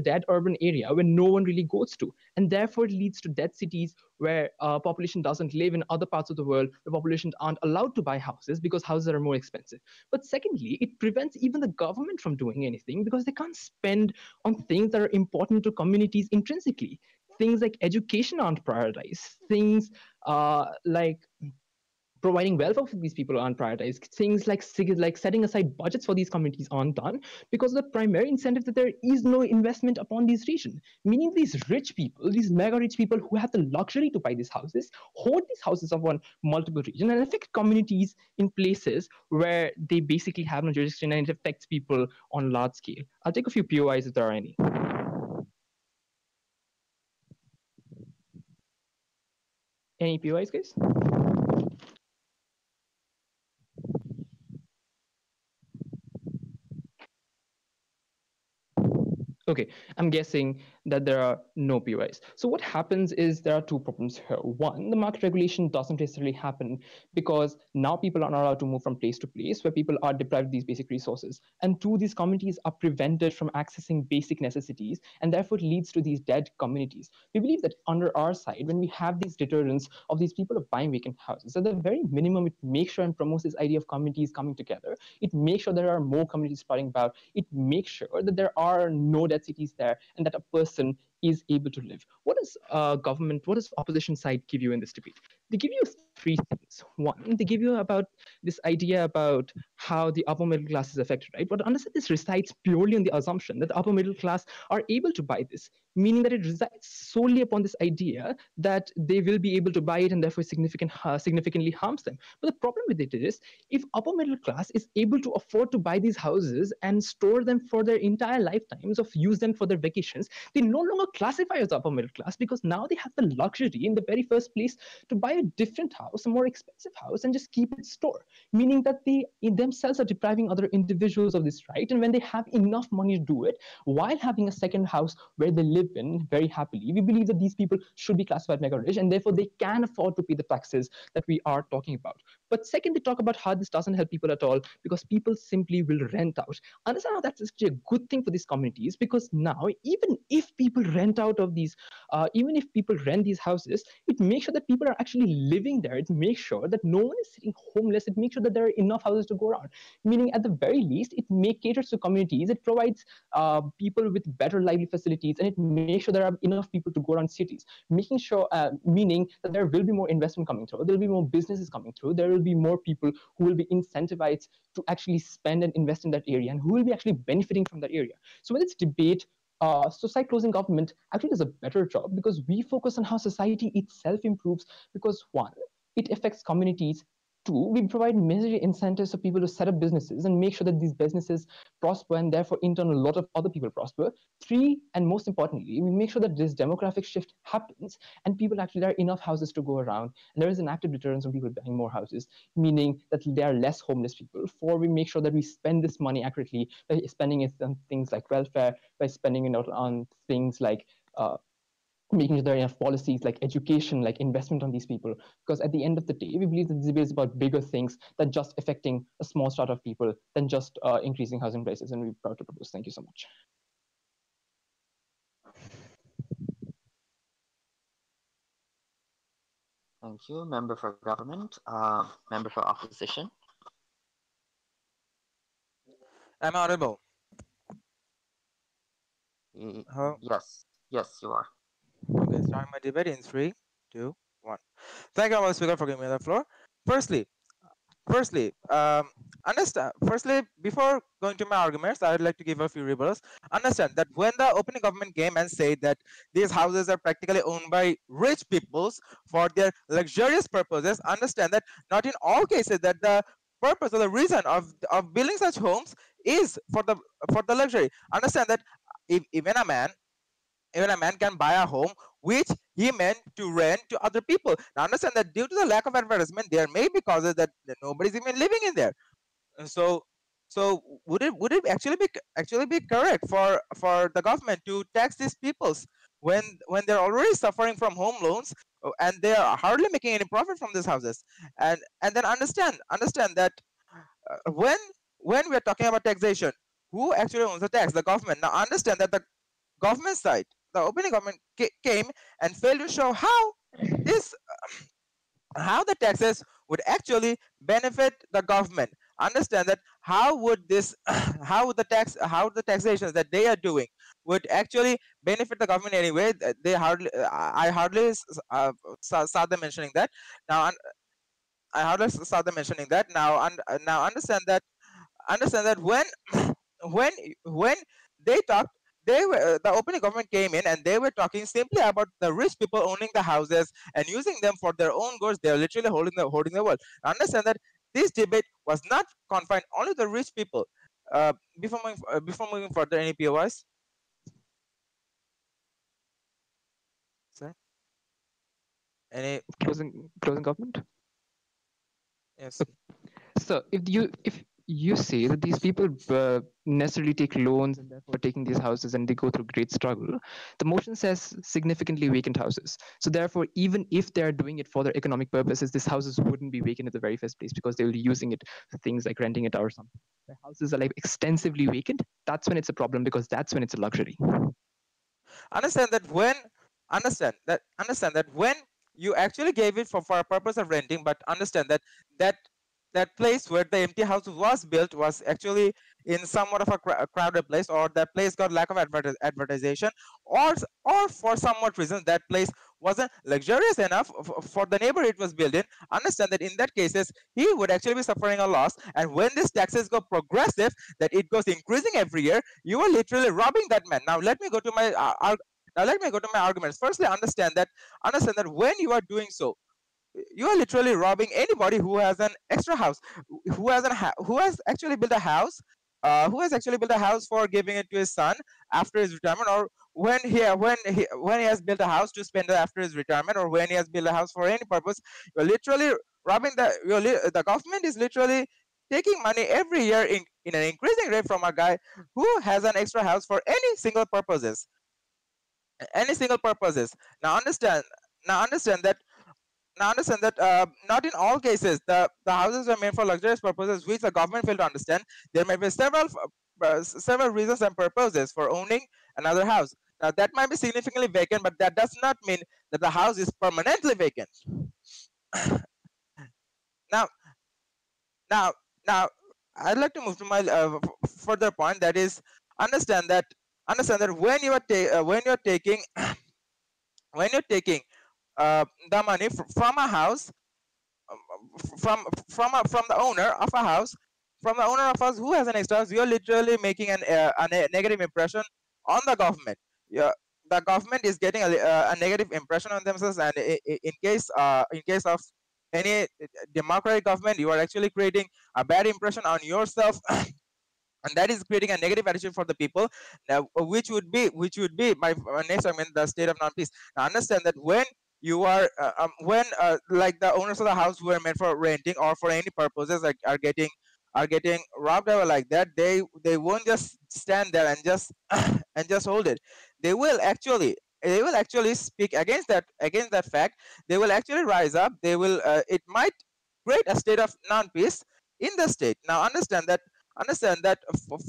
dead urban area where no one really goes to, and therefore it leads to dead cities where population doesn't live in other parts of the world, where populations aren't allowed to buy houses because houses are more expensive. But secondly, it prevents even the government from doing anything because they can't spend on things that are important to communities intrinsically. Things like education aren't prioritized. Things like providing welfare for these people aren't prioritized. Things like setting aside budgets for these communities aren't done because the primary incentive that there is no investment upon these regions. Meaning these rich people, these mega rich people who have the luxury to buy these houses, hold these houses of one multiple region and affect communities in places where they basically have no jurisdiction, and it affects people on large scale. I'll take a few POIs if there are any. Any POIs, guys? Okay, I'm guessing that there are no POIs. So what happens is there are two problems here. One, the market regulation doesn't necessarily happen because now people are not allowed to move from place to place where people are deprived of these basic resources. And two, these communities are prevented from accessing basic necessities, and therefore it leads to these dead communities. We believe that under our side, when we have these deterrents of these people of buying vacant houses, at the very minimum, it makes sure and promotes this idea of communities coming together. It makes sure there are more communities sprouting about. It makes sure that there are no dead cities there and that a person is able to live. What does government, what does opposition side give you in this debate? They give you three things. One, they give you about this idea about how the upper middle class is affected, right? But understand this resides purely on the assumption that the upper middle class are able to buy this, meaning that it resides solely upon this idea that they will be able to buy it and therefore significantly harms them. But the problem with it is, if upper middle class is able to afford to buy these houses and store them for their entire lifetimes, of use them for their vacations, they no longer classify as upper middle class because now they have the luxury in the very first place to buy a different house, a more expensive house, and just keep it store, meaning that they in themselves are depriving other individuals of this right. And when they have enough money to do it while having a second house where they live in very happily, we believe that these people should be classified mega rich and therefore they can afford to pay the taxes that we are talking about. But second, they talk about how this doesn't help people at all because people simply will rent out. Understand how that's actually a good thing for these communities, because now even if people rent out of these, even if people rent these houses, it makes sure that people are actually living there. It makes sure that no one is sitting homeless. It makes sure that there are enough houses to go around. Meaning, at the very least, it caters to communities. It provides people with better lively facilities, and it makes sure there are enough people to go around cities. Making sure, meaning that there will be more investment coming through. There will be more businesses coming through. There will be more people who will be incentivized to actually spend and invest in that area, and who will be actually benefiting from that area. So when it's debate, society closing government actually does a better job because we focus on how society itself improves. Because one, it affects communities. Two, we provide major incentives for people to set up businesses and make sure that these businesses prosper and therefore in turn a lot of other people prosper. Three, and most importantly, we make sure that this demographic shift happens and people actually, there are enough houses to go around and there is an active deterrence of people buying more houses, meaning that there are less homeless people. Four, we make sure that we spend this money accurately by spending it on things like welfare, by spending it on things like making sure there are enough policies like education, like investment on these people. Because at the end of the day, we believe that this debate is about bigger things than just affecting a small strata of people, than just increasing housing prices. And we're proud to propose. Thank you so much. Thank you, member for government, member for opposition. Am I audible? Hello? Yes, yes, you are. Okay, starting my debate in three, two, one. Thank you, Mr. Speaker, for giving me the floor. Firstly, firstly, understand. Firstly, before going to my arguments, I would like to give a few rebuttals. Understand that when the opening government came and said that these houses are practically owned by rich peoples for their luxurious purposes, understand that not in all cases that the purpose or the reason of building such homes is for the luxury. Understand that if even a man can buy a home which he meant to rent to other people. Now understand that due to the lack of advertisement, there may be causes that nobody's even living in there. So would it actually be correct for the government to tax these peoples when they're already suffering from home loans, and they are hardly making any profit from these houses? And then understand that when we're talking about taxation, who actually owns the tax? The government. Now understand that the government side, the opening government came and failed to show this how the taxes would actually benefit the government. Understand that how would this how the taxations that they are doing would actually benefit the government anyway. They hardly I hardly saw them mentioning that. Now I hardly saw them mentioning that. Now understand that when when they talked, they were the opening government came in and they were talking simply about the rich people owning the houses and using them for their own goods. They're literally holding the world. Understand that this debate was not confined only to the rich people. Before moving further, any POIs, sir? Any? Closing government. Yes. So if you say that these people necessarily take loans and therefore taking these houses and they go through great struggle. The motion says significantly vacant houses. So therefore, even if they're doing it for their economic purposes, these houses wouldn't be vacant at the very first place because they will be using it for things like renting it out or something. Where houses are like extensively vacant, that's when it's a problem because that's when it's a luxury. Understand that when understand that when you actually gave it for a purpose of renting, but understand that that that place where the empty house was built was actually in somewhat of a crowded place, or that place got lack of advertisation, or for somewhat reason that place wasn't luxurious enough for the neighborhood it was built in. Understand that in that cases he would actually be suffering a loss, and when these taxes go progressive, that it goes increasing every year, you are literally robbing that man. Now let me go to my arguments. Firstly, understand that when you are doing so, you are literally robbing anybody who has an extra house, who has actually built a house, for giving it to his son after his retirement, or when he has built a house to spend it after his retirement, or when he has built a house for any purpose. You're literally robbing the government is literally taking money every year in an increasing rate from a guy who has an extra house for any single purposes. Now understand now understand that not in all cases the houses are made for luxurious purposes, which the government failed to understand. There may be several reasons and purposes for owning another house. Now that might be significantly vacant, but that does not mean that the house is permanently vacant. now now now I'd like to move to my further point, that is, understand that when you are taking when you're taking the money from a house, from the owner of a house, who has an extra house, you're literally making a negative impression on the government. Yeah, the government is getting a negative impression on themselves, and in case of any democratic government, you are actually creating a bad impression on yourself. And that is creating a negative attitude for the people. Now, which would be my next argument, the state of non-peace. Now understand that when you are when like the owners of the house who are meant for renting or for any purposes, like are getting robbed over like that, they won't just stand there and just and just hold it. They will actually speak against that fact. They will actually rise up. It might create a state of non-peace in the state. Now understand that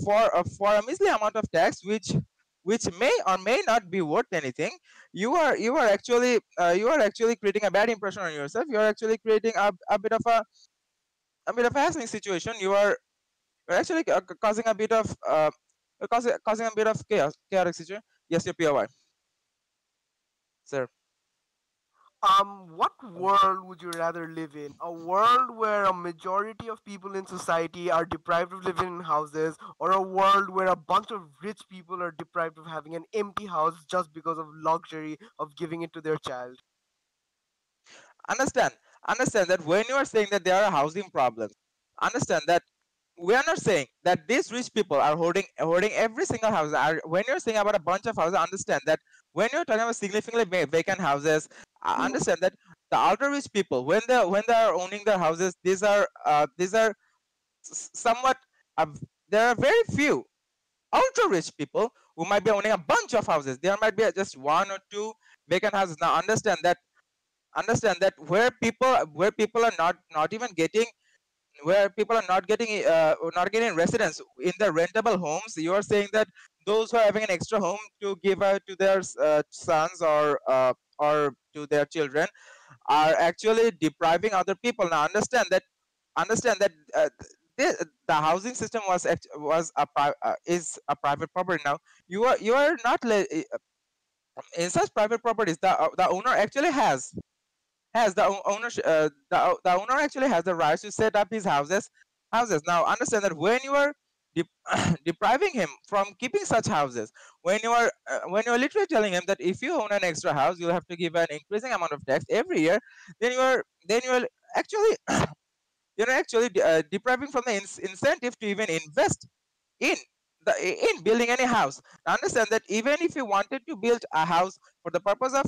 for a measly amount of tax, which may or may not be worth anything, you are actually creating a bad impression on yourself. You are actually creating a bit of a hassling situation. You're actually causing a bit of causing a bit of chaotic situation. Yes, your POI, sir. What world would you rather live in? A world where a majority of people in society are deprived of living in houses, or a world where a bunch of rich people are deprived of having an empty house just because of luxury of giving it to their child? understand understand that when you are saying that there are housing problems, understand that we are not saying that these rich people are hoarding every single house. When you're saying about a bunch of houses, understand that when you're talking about significantly vacant houses, understand that the ultra rich people, when they are owning their houses, these are somewhat there are very few ultra rich people who might be owning a bunch of houses. There might be just one or two vacant houses. Now understand that where people are not even getting where people are not getting residence in the rentable homes. You are saying that those who are having an extra home to give out to their sons, or to their children, are actually depriving other people. Now understand that the housing system is a private property. Now you are not in such private properties. The owner actually has the ownership the owner actually has the right to set up his houses. Now understand that when you are depriving him from keeping such houses, when you are literally telling him that if you own an extra house, you'll have to give an increasing amount of tax every year, then you are actually depriving from the incentive to even invest in in building any house. Now understand that even if you wanted to build a house for the purpose of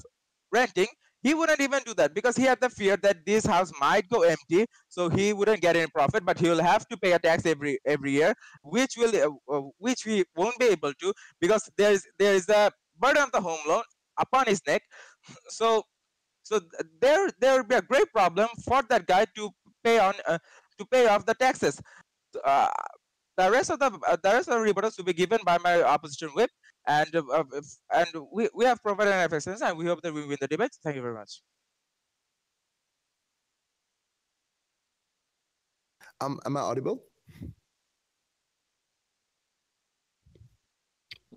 renting, He wouldn't even do that because he had the fear that this house might go empty, so he wouldn't get any profit, but he will have to pay a tax every year, which we won't be able to because there is a burden of the home loan upon his neck. So there will be a great problem for that guy to pay off the taxes. Uh, the rest of the rebuttals will be given by my opposition whip, and we have provided an assistance, and we hope that we win the debate. Thank you very much. Am I audible?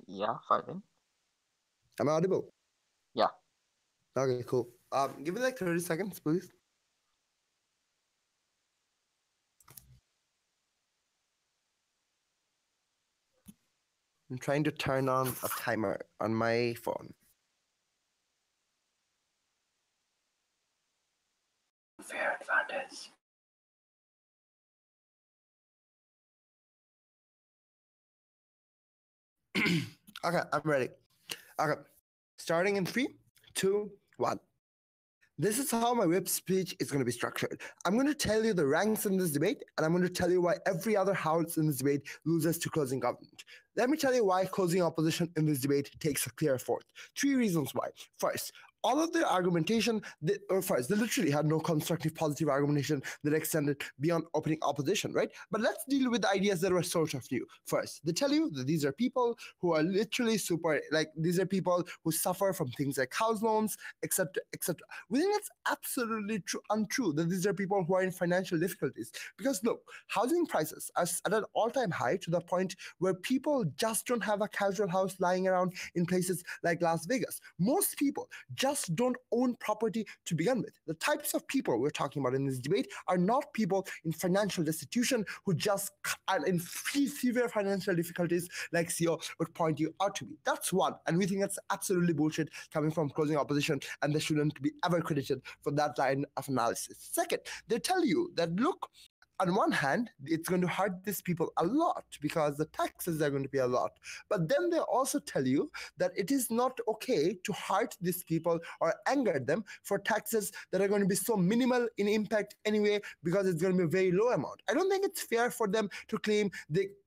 Yeah, Fardeen. Am I audible? Yeah. Okay, cool. Give me like 30 seconds, please. I'm trying to turn on a timer on my phone. Fair advantage. Okay, I'm ready. Okay, starting in 3, 2, 1. This is how my whip speech is going to be structured. I'm going to tell you the ranks in this debate, and I'm going to tell you why every other house in this debate loses to closing government. Let me tell you why closing opposition in this debate takes a clear fourth. 3 reasons why. First, all of their argumentation, they literally had no constructive positive argumentation that extended beyond opening opposition, right? But let's deal with the ideas that were sort of new. First, they tell you that these are people who are literally these are people who suffer from things like house loans, etc., etc. We think it's absolutely untrue that these are people who are in financial difficulties. Because look, housing prices are at an all-time high to the point where people just don't have a casual house lying around in places like Las Vegas. Most people just don't own property to begin with. The types of people we're talking about in this debate are not people in financial destitution who just are in severe financial difficulties like CEO would point you out to be. That's one, and we think that's absolutely bullshit coming from closing opposition, and they shouldn't be ever credited for that line of analysis. Second, they tell you that, look, on one hand, it's going to hurt these people a lot because the taxes are going to be a lot. But then they also tell you that it is not okay to hurt these people or anger them for taxes that are going to be so minimal in impact anyway because it's going to be a very low amount. I don't think it's fair for them to claim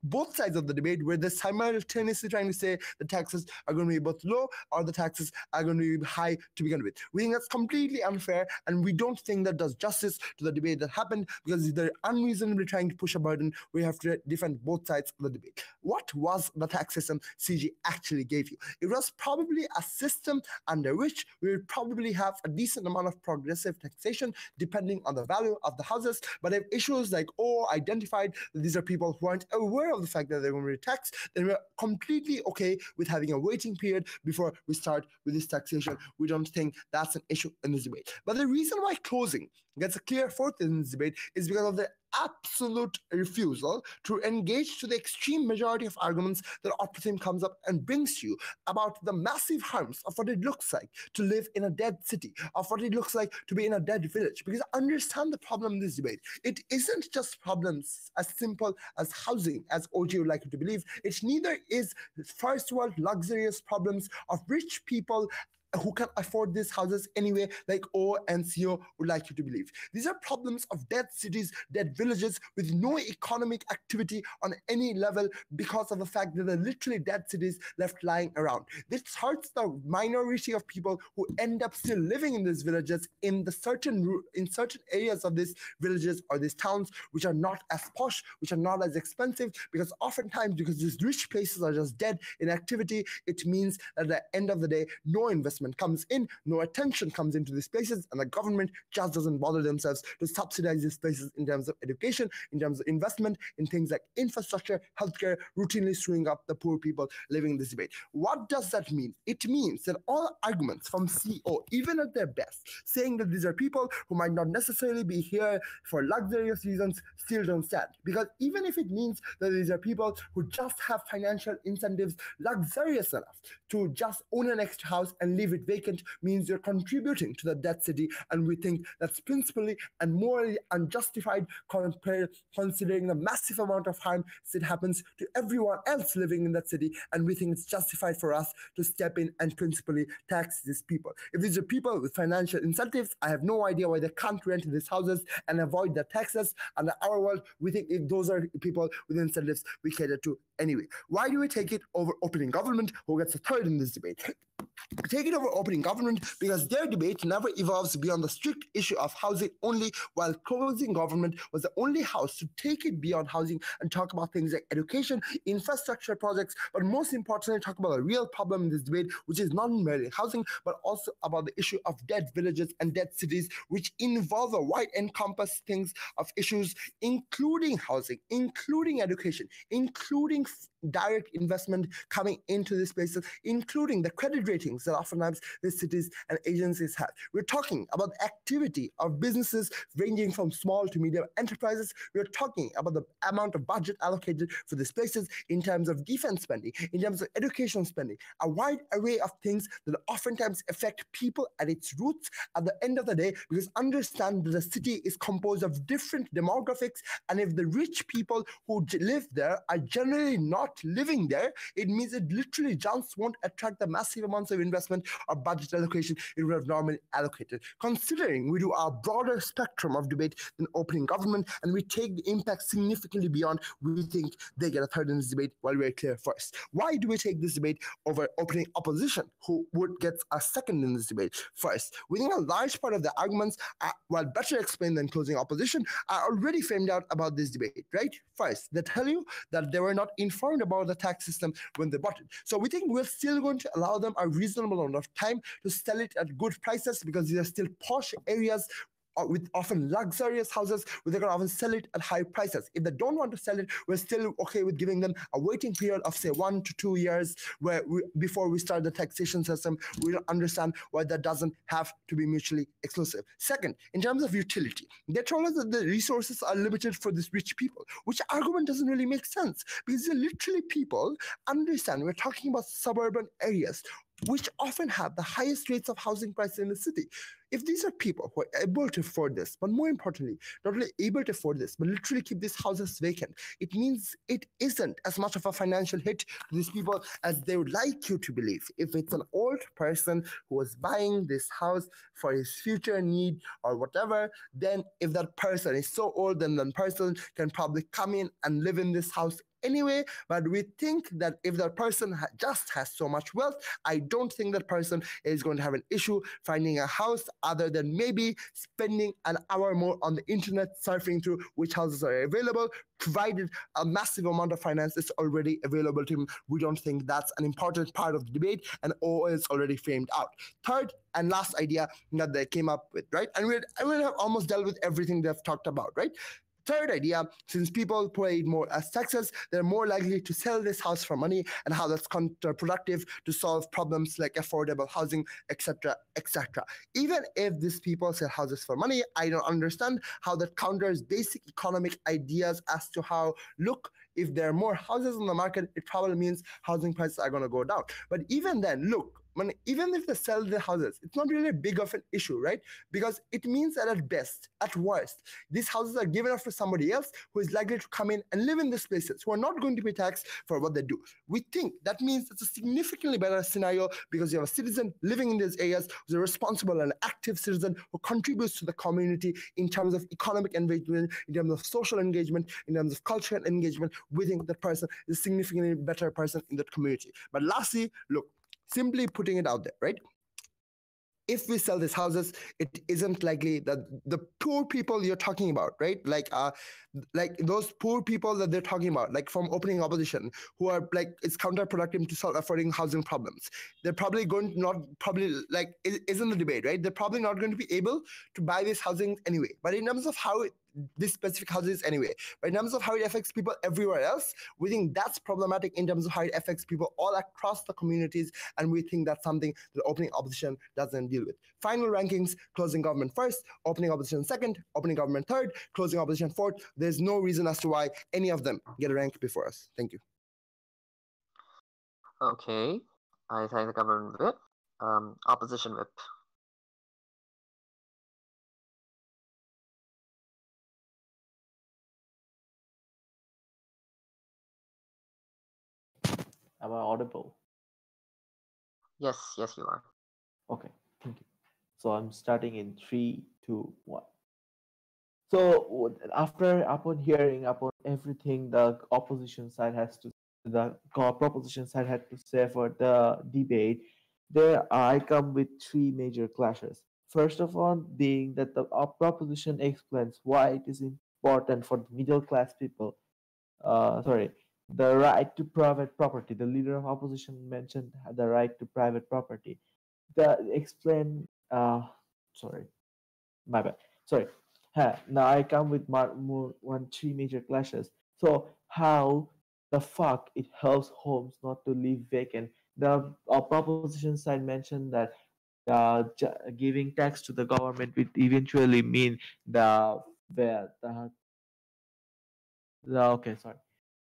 both sides of the debate where they're simultaneously trying to say the taxes are going to be both low or the taxes are going to be high to begin with. We think that's completely unfair, and we don't think that does justice to the debate that happened because they're unreasonably trying to push a burden. We have to defend both sides of the debate. What was the tax system CG actually gave you? It was probably a system under which we would probably have a decent amount of progressive taxation depending on the value of the houses. But if issues like, identified that these are people who aren't aware of the fact that they're going to be taxed, then we're completely okay with having a waiting period before we start with this taxation. We don't think that's an issue in this debate. But the reason why closing gets a clear fourth in this debate is because of the absolute refusal to engage to the extreme majority of arguments that Apratim comes up and brings to you about the massive harms of what it looks like to live in a dead city, of what it looks like to be in a dead village. Because understand the problem in this debate. It isn't just problems as simple as housing, as OG would like you to believe. It neither is first world luxurious problems of rich people who can afford these houses anyway, like O and CO would like you to believe. These are problems of dead cities, dead villages with no economic activity on any level because of the fact that they're literally dead cities left lying around. This hurts the minority of people who end up still living in these villages in certain areas of these villages or these towns which are not as posh, which are not as expensive, because oftentimes because these rich places are just dead in activity, it means that at the end of the day, no investment comes in, no attention comes into these places, and the government just doesn't bother themselves to subsidize these places in terms of education, in terms of investment, in things like infrastructure, healthcare, routinely screwing up the poor people living in this debate. What does that mean? It means that all arguments from CO, even at their best, saying that these are people who might not necessarily be here for luxurious reasons, still don't stand. Because even if it means that these are people who just have financial incentives luxurious enough to just own an extra house and live it vacant means you're contributing to the dead city, and we think that's principally and morally unjustified considering the massive amount of harm that happens to everyone else living in that city, and we think it's justified for us to step in and principally tax these people. If these are people with financial incentives, I have no idea why they can't rent these houses and avoid the taxes. Under our world, we think if those are people with incentives, we cater to anyway. Why do we take it over opening government, who gets a third in this debate? Take it over opening government because their debate never evolves beyond the strict issue of housing only, while closing government was the only house to take it beyond housing and talk about things like education, infrastructure projects, but most importantly, talk about a real problem in this debate, which is not merely housing, but also about the issue of dead villages and dead cities, which involve a wide encompass things of issues, including housing, including education, including direct investment coming into these places, including the credit ratings that oftentimes these cities and agencies have. We're talking about the activity of businesses ranging from small to medium enterprises. We're talking about the amount of budget allocated for these places in terms of defense spending, in terms of education spending, a wide array of things that oftentimes affect people at its roots at the end of the day, because understand that the city is composed of different demographics, and if the rich people who live there are generally not living there, it means it literally just won't attract the massive amounts of investment or budget allocation it would have normally allocated. Considering we do a broader spectrum of debate than opening government, and we take the impact significantly beyond, we think they get a third in this debate while we're clear first. Why do we take this debate over opening opposition, who would get a second in this debate first? We think a large part of the arguments, while better explained than closing opposition, are already framed out about this debate, right? First, they tell you that they were not informed about the tax system when they bought it. So we think we're still going to allow them a reasonable amount of time to sell it at good prices, because these are still posh areas with often luxurious houses where they can often sell it at high prices. If they don't want to sell it, we're still okay with giving them a waiting period of say 1 to 2 years before we start the taxation system. We don't understand why that doesn't have to be mutually exclusive. Second, in terms of utility, they told us that the resources are limited for these rich people, which argument doesn't really make sense, because literally people understand we're talking about suburban areas which often have the highest rates of housing prices in the city. If these are people who are able to afford this, but more importantly, not only able to afford this, but literally keep these houses vacant, it means it isn't as much of a financial hit to these people as they would like you to believe. If it's an old person who was buying this house for his future need or whatever, then if that person is so old, then that person can probably come in and live in this house anyway. But we think that if that person just has so much wealth, I don't think that person is going to have an issue finding a house, other than maybe spending an hour more on the internet surfing through which houses are available, provided a massive amount of finance is already available to him. We don't think that's an important part of the debate, and all is already framed out. Third and last idea that they came up with, right? And we have almost dealt with everything they've talked about, right? Third idea, since people paid more as taxes, they're more likely to sell this house for money, and how that's counterproductive to solve problems like affordable housing, etc., etc. Even if these people sell houses for money, I don't understand how that counters basic economic ideas as to how, look, if there are more houses on the market, it probably means housing prices are going to go down. But even then, look, even if they sell the houses, it's not really big of an issue, right? Because it means that at best, at worst, these houses are given up to somebody else who is likely to come in and live in these places, who are not going to be taxed for what they do. We think that means it's a significantly better scenario, because you have a citizen living in these areas who's a responsible and active citizen who contributes to the community in terms of economic engagement, in terms of social engagement, in terms of cultural engagement. We think that person is a significantly better person in that community. But lastly, look, simply putting it out there, right? If we sell these houses, it isn't likely that the poor people you're talking about, right? Like those poor people that they're talking about, like from opening opposition, who are like, it's counterproductive to solve affording housing problems. They're probably going to not, probably like, it isn't the debate, right? They're probably not going to be able to buy this housing anyway. But in terms of how this specific houses anyway, but in terms of how it affects people everywhere else, we think that's problematic in terms of how it affects people all across the communities, and we think that's something that opening opposition doesn't deal with. Final rankings: closing government first, opening opposition second, opening government third, closing opposition fourth. There's no reason as to why any of them get a rank before us. Thank you. Okay, I thank the government bit. Opposition whip. Am I audible? Yes, yes, you are. Okay, thank you. So I'm starting in three, two, one. So after upon hearing upon everything the opposition side has to proposition side had to say for the debate, there I come with three major clashes. First of all, being that the proposition explains why it is important for the middle class people. Sorry, the right to private property. The leader of opposition mentioned the right to private property. The explain. Sorry, my bad. Sorry. Now I come with one three major clashes. So how the fuck it helps homes not to leave vacant? The proposition side mentioned that giving tax to the government would eventually mean the okay, sorry.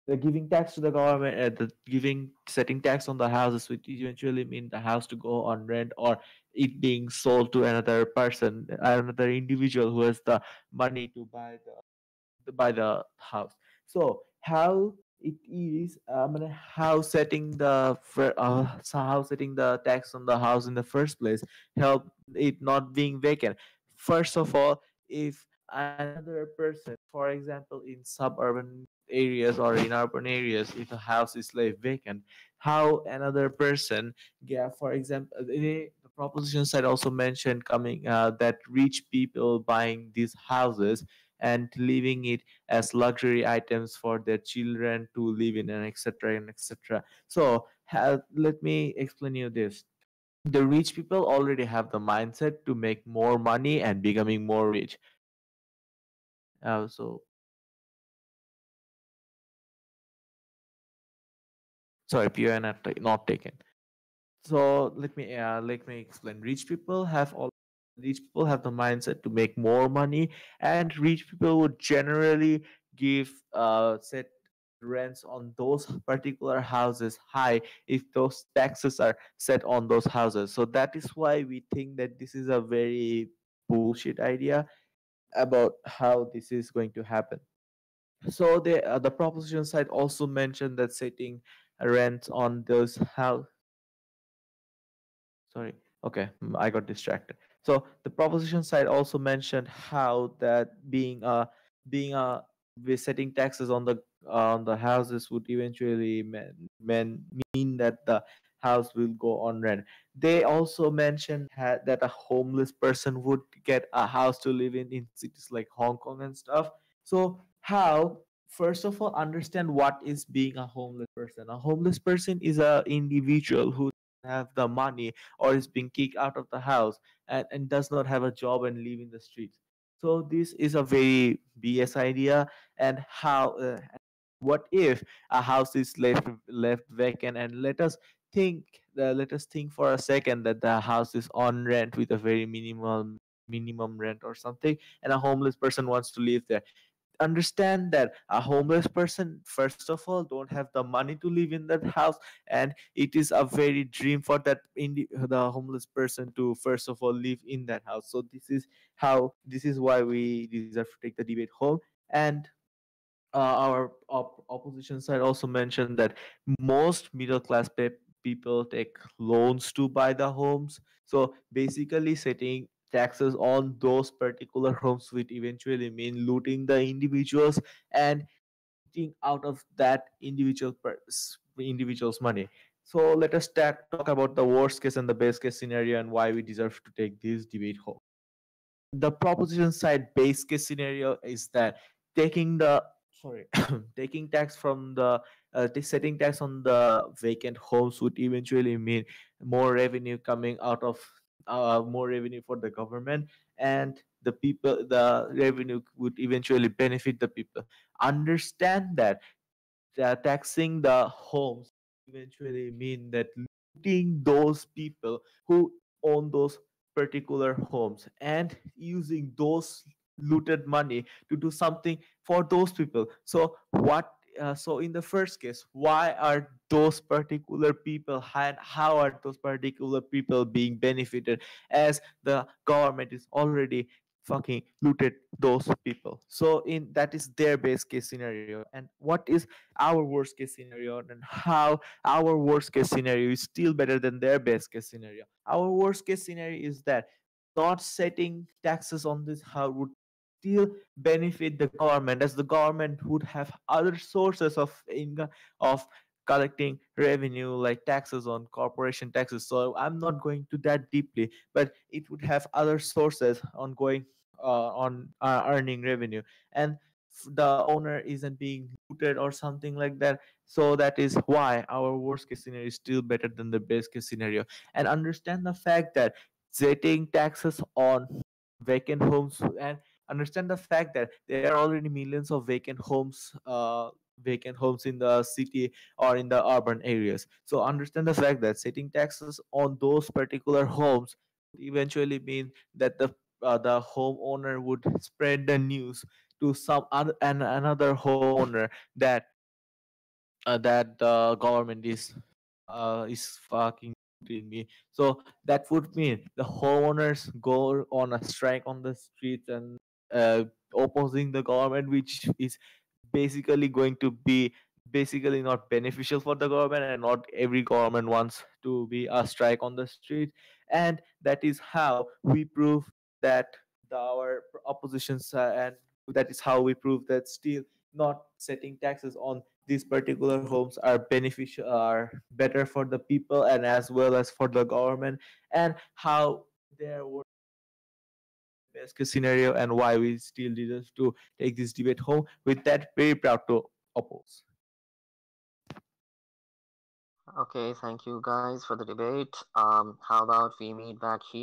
The giving tax to the government, the giving setting tax on the houses, which eventually mean the house to go on rent or it being sold to another person, another individual who has the money to buy the house. So how it is, how setting how setting the tax on the house in the first place help it not being vacant. First of all, if another person, for example, in suburban areas or in urban areas, if a house is left vacant, how another person, yeah, for example, the proposition side also mentioned coming that rich people buying these houses and leaving it as luxury items for their children to live in, and etc. and etc. So let me explain you this. The rich people already have the mindset to make more money and becoming more rich. So sorry, PON not taken. So let me explain. Rich people have the mindset to make more money, and rich people would generally give set rents on those particular houses high if those taxes are set on those houses. So that is why we think that this is a very bullshit idea about how this is going to happen. So the proposition side also mentioned that setting rents on those house. Sorry. Okay, I got distracted. So the proposition side also mentioned how that being with setting taxes on the houses would eventually mean that the house will go on rent. They also mentioned that a homeless person would get a house to live in cities like Hong Kong and stuff. So how first of all understand what is being a homeless person. A homeless person is a individual who have the money or is being kicked out of the house and does not have a job and live in the streets. So this is a very BS idea. And how what if a house is left vacant, and let us think for a second that the house is on rent with a very minimal minimum rent or something, and a homeless person wants to live there. Understand that a homeless person first of all don't have the money to live in that house, and it is a very dream for the homeless person to first of all live in that house. So this is why we deserve to take the debate home. And our opposition side also mentioned that most middle class people take loans to buy the homes. So basically, setting taxes on those particular homes would eventually mean looting the individuals and eating out of that individual's money. So let us talk about the worst case and the best case scenario and why we deserve to take this debate home. The proposition side base case scenario is that taking the sorry taking tax from the setting tax on the vacant homes would eventually mean more revenue coming out of more revenue for the government, and the revenue would eventually benefit the people. Understand that taxing the homes eventually mean that looting those people who own those particular homes and using those looted money to do something for those people. So what so in the first case, why are those particular people and how are those particular people being benefited, as the government is already fucking looted those people? So in that is their best case scenario, and what is our worst case scenario, and how our worst case scenario is still better than their best case scenario. Our worst case scenario is that not setting taxes on this how would still benefit the government, as the government would have other sources of income, of collecting revenue, like taxes on corporation taxes. So I'm not going to that deeply, but it would have other sources on going on earning revenue, and the owner isn't being looted or something like that. So that is why our worst case scenario is still better than the best case scenario. And understand the fact that setting taxes on vacant homes, and understand the fact that there are already millions of vacant homes in the city or in the urban areas. So understand the fact that setting taxes on those particular homes would eventually mean that the homeowner would spread the news to some other and another homeowner that that the government is fucking looting me. So that would mean the homeowners go on a strike on the streets and uh, opposing the government, which is basically going to be basically not beneficial for the government, and not every government wants to be a strike on the street. And that is how we prove that our oppositions and that is how we prove that still not setting taxes on these particular homes are beneficial, are better for the people and as well as for the government, and how there were their best case scenario, and why we still deserve to take this debate home. With that, very proud to oppose. Okay, thank you guys for the debate. How about we meet back here